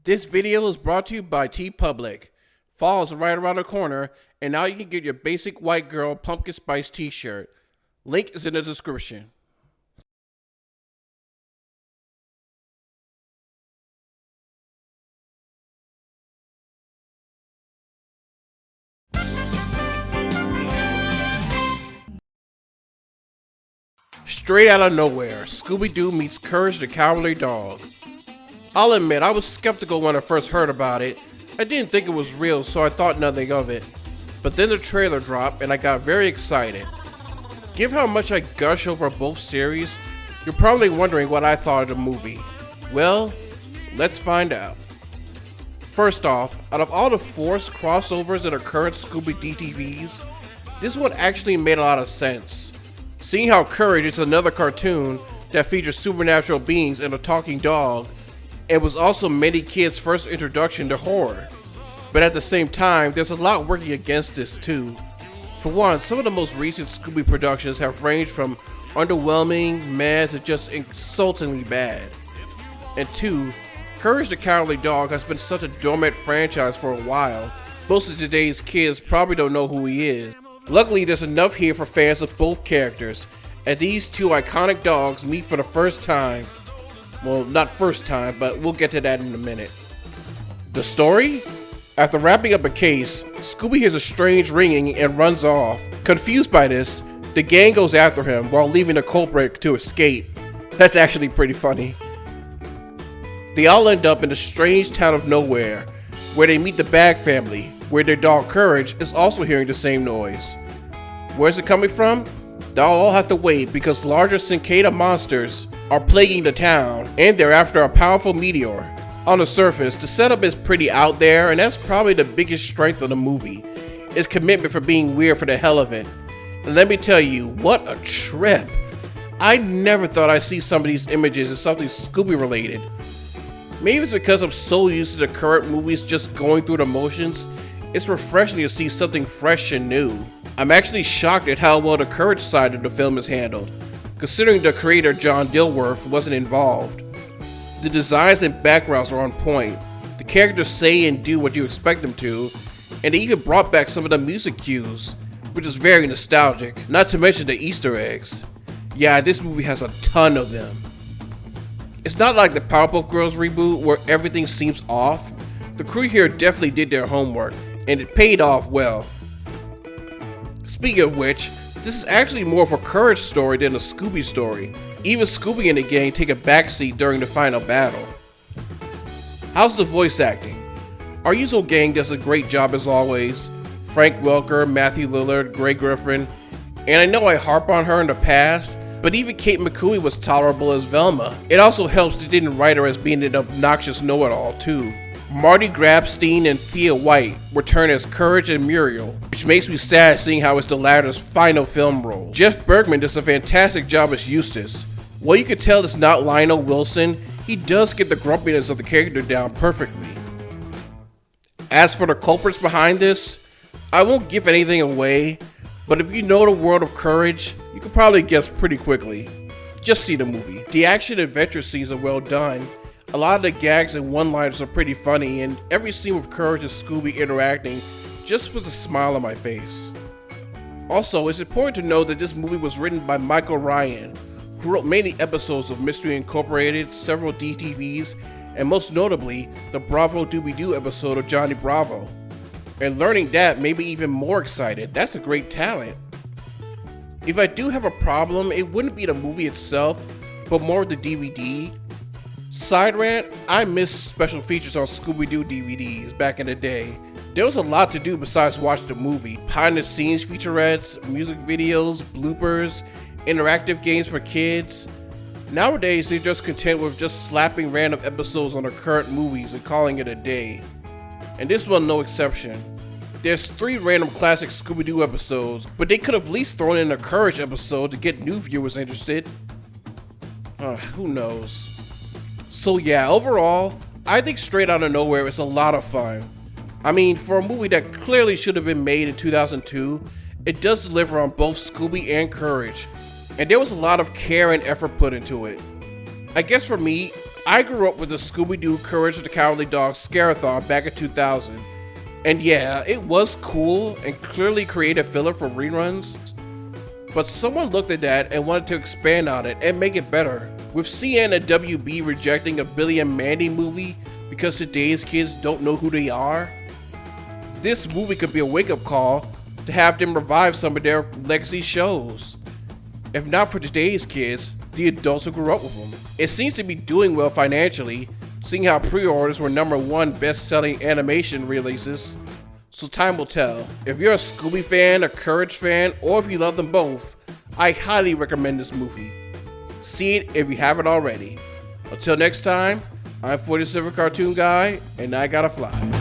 This video is brought to you by TeePublic. Fall is right around the corner, and now you can get your basic white girl pumpkin spice t-shirt. Link is in the description. Straight out of nowhere, Scooby-Doo meets Courage the Cowardly Dog. I'll admit, I was skeptical when I first heard about it. I didn't think it was real, so I thought nothing of it. But then the trailer dropped, and I got very excited. Given how much I gush over both series, you're probably wondering what I thought of the movie. Well, let's find out. First off, out of all the forced crossovers in the current Scooby DTVs, this one actually made a lot of sense. Seeing how Courage is another cartoon that features supernatural beings and a talking dog, and was also many kids' first introduction to horror. But at the same time, there's a lot working against this too. For one, some of the most recent Scooby productions have ranged from underwhelming, mad, to just insultingly bad. And two, Courage the Cowardly Dog has been such a dormant franchise for a while, most of today's kids probably don't know who he is. Luckily, there's enough here for fans of both characters, and these two iconic dogs meet for the first time. Well, not first time, but we'll get to that in a minute. The story? After wrapping up a case, Scooby hears a strange ringing and runs off. Confused by this, the gang goes after him while leaving the culprit to escape. That's actually pretty funny. They all end up in the strange town of nowhere, where they meet the Bag family, where their dog Courage is also hearing the same noise. Where's it coming from? They'll all have to wait because larger cicada monsters are plaguing the town, and they're after a powerful meteor. On the surface, the setup is pretty out there, and that's probably the biggest strength of the movie, its commitment for being weird for the hell of it. And let me tell you, what a trip! I never thought I'd see some of these images as something Scooby related. Maybe it's because I'm so used to the current movies just going through the motions, it's refreshing to see something fresh and new. I'm actually shocked at how well the Courage side of the film is handled, considering the creator John Dilworth wasn't involved. The designs and backgrounds are on point, the characters say and do what you expect them to, and they even brought back some of the music cues, which is very nostalgic, not to mention the Easter eggs. Yeah, this movie has a ton of them. It's not like the Powerpuff Girls reboot where everything seems off. The crew here definitely did their homework, and it paid off well. Speaking of which, this is actually more of a Courage story than a Scooby story. Even Scooby and the gang take a backseat during the final battle. How's the voice acting? Our usual gang does a great job as always. Frank Welker, Matthew Lillard, Greg Griffin, and I know I harp on her in the past, but even Kate McCooey was tolerable as Velma. It also helps they didn't write her as being an obnoxious know-it-all too. Marty Grabstein and Thea White return as Courage and Muriel, which makes me sad seeing how it's the latter's final film role. Jeff Bergman does a fantastic job as Eustace. While you can tell it's not Lionel Wilson, he does get the grumpiness of the character down perfectly. As for the culprits behind this, I won't give anything away, but if you know the world of Courage, you can probably guess pretty quickly. Just see the movie. The action adventure scenes are well done. A lot of the gags and one-liners are pretty funny, and every scene with Courage and Scooby interacting just puts a smile on my face. Also, it's important to know that this movie was written by Michael Ryan, who wrote many episodes of Mystery Incorporated, several DTVs, and most notably, the Bravo Doobie-Doo episode of Johnny Bravo. And learning that made me even more excited. That's a great talent. If I do have a problem, it wouldn't be the movie itself, but more the DVD. Side rant, I miss special features on Scooby-Doo DVDs back in the day. There was a lot to do besides watch the movie. Behind the scenes featurettes, music videos, bloopers, interactive games for kids. Nowadays, they're just content with just slapping random episodes on their current movies and calling it a day. And this one no exception. There's 3 random classic Scooby-Doo episodes, but they could have at least thrown in a Courage episode to get new viewers interested. Who knows? So yeah, overall, I think Straight Outta Nowhere is a lot of fun. I mean, for a movie that clearly should have been made in 2002, it does deliver on both Scooby and Courage, and there was a lot of care and effort put into it. I guess for me, I grew up with the Scooby-Doo Courage the Cowardly Dog Scare-a-thon back in 2000. And yeah, it was cool and clearly created filler for reruns. But someone looked at that and wanted to expand on it and make it better. With CN and WB rejecting a Billy and Mandy movie because today's kids don't know who they are, this movie could be a wake-up call to have them revive some of their legacy shows. If not for today's kids, the adults who grew up with them. It seems to be doing well financially, seeing how pre-orders were #1 best-selling animation releases. So time will tell. If you're a Scooby fan, a Courage fan, or if you love them both, I highly recommend this movie. See it if you haven't already. Until next time, I'm 47 Cartoon Guy, and I gotta fly.